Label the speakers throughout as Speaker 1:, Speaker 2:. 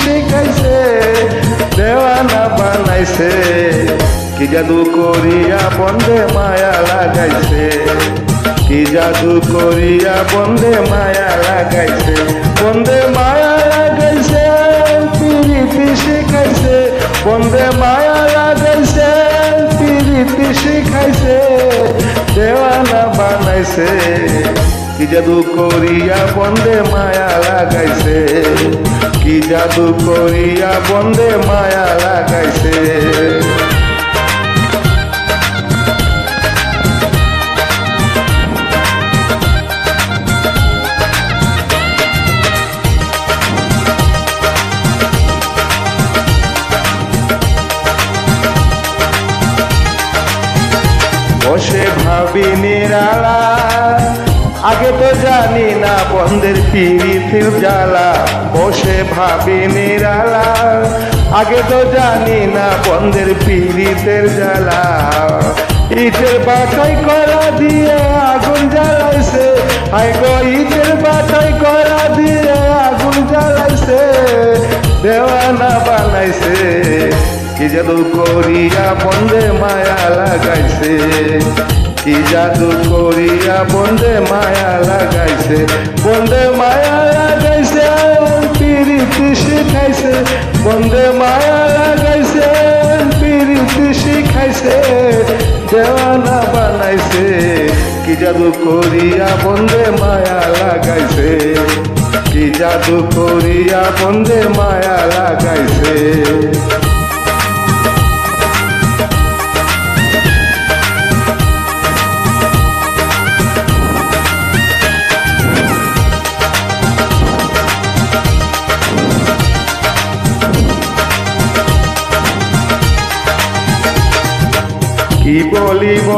Speaker 1: শিখাইছে, দেওয়ানা বানাইছে, কি জাদু করিয়া বন্ধে মায়া লাগাইছে, কি জাদু করিয়া বন্ধে মায়া লাগাইছে, বন্ধে মায়া লাগাইছে, প্রীতি শিখাইছে, বন্ধে মায়া লাগাইছে, প্রীতি শিখাইছে, দেওয়ানা বানাইছে, কি জাদু করিয়া বন্ধে মায়া লাগাইছে, কি জাদু করিয়া বন্ধে মায়া লাগাইছে। বসে ভাবি নিরালা, আগে তো জানি না বন্ধের পিরিতির জ্বালা, বসে ভাবি নিরালা, আগে তো জানি না বন্ধের পিরিতের জ্বালা, ইটের বাটাই করা দিয়ে আগুন জ্বালাইছে, আই গো ইটের বাটাই করা দিয়ে আগুন জ্বালাইছে, দেওয়ানা বানাইছে, কি জাদু করিয়া বন্ধে মায়া লাগাইছে, কি জাদু করিয়া বন্ধে মায়া লাগাইছে, বন্ধে মায়া লাগাইছে, প্রীতি শিখাইছে, বন্ধে মায়া লাগাইছে, প্রীতি শিখাইছে, দেওয়ানা বানাইছে, কি জাদু করিয়া বন্ধে মায়া লাগাইছে, কি জাদু করিয়া বন্ধে মায়া লাগাইছে। কি বলিব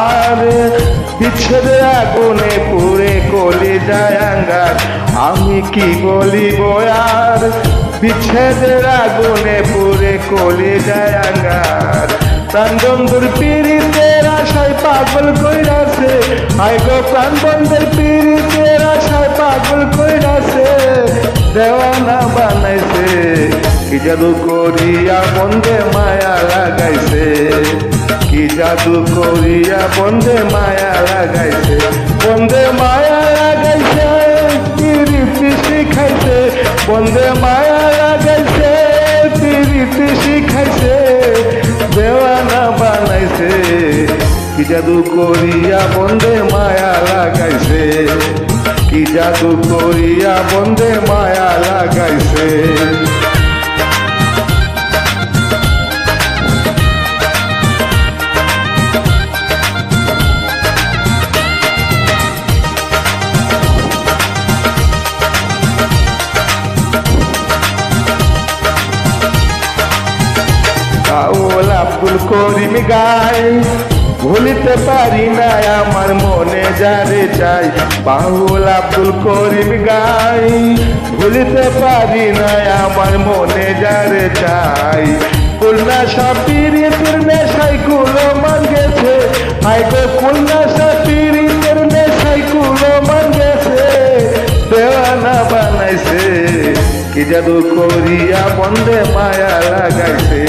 Speaker 1: আর, বিচ্ছেদের আগুনে পুড়ে কলি যায় আঙ্গার, আমি কি বলিব আর, বিচ্ছেদের আগুনে পুড়ে কলি যায় আঙ্গার, প্রাণ বন্ধুর পীড়িতের আশায় পাগল কইরাছে, আই গো প্রাণ বন্ধুর পীড়িতের আশায় পাগল কইরাছে, দেওয়ানা বানাইছে, কি জাদু করিয়া বন্ধে মায়া লাগাইছে, কি জাদু করিয়া বন্ধে মায়া লাগাইছে, বন্ধে মায়া লাগাইছে, প্রীতি শিখাইছে, বন্ধে মায়া লাগাইছে, প্রীতি শিখাইছে, দেওয়ানা বানাইছে, কি জাদু করিয়া বন্ধে মায়া লাগাইছে, কি জাদু করিয়া বন্ধে মায়া লাগাইছে। বাউল আব্দুল করিম গাই, ভুলিতে পারি না আমার মনে যারে চাই, বাউল আব্দুল করিম গাই, ভুলিতে পারি না আমার মনে যারে চাই, খুলনা সাপিরিতের নেশাই কুলো মান গেছে, আই গো খুলনা সাপিরিতের নেশাই কুলো মান গেছে, দেওয়ানা বানাইছে, কি জাদু করিয়া বন্ধে মায়া লাগাইছে,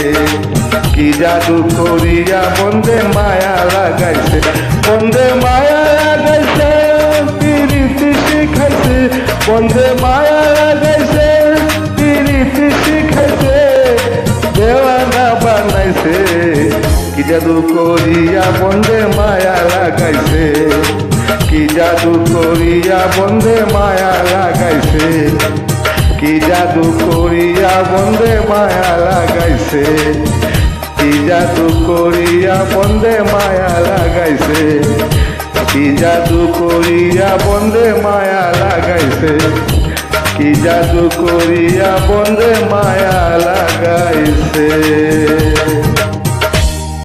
Speaker 1: কি জাদু করিয়া বন্ধে মায়া লাগাইছে, বন্ধে মায়া লাগাইছে, প্রীতি শিখাইছে, বন্ধে মায়া লাগাইছে, প্রীতি শিখাইছে, দেওয়ানা বানাইছে, কি জাদু করিয়া বন্ধে মায়া লাগাইছে, কি জাদু করিয়া বন্ধে মায়া লাগাইছে, কি জাদু করিয়া বন্ধে মায়া লাগাইছে, কি জাদু করিয়া বন্ধে মায়া লাগাইছে, কি জাদু করিয়া বন্ধে মায়া লাগাইছে, কি জাদু করিয়া বন্ধে মায়া লাগাইছে।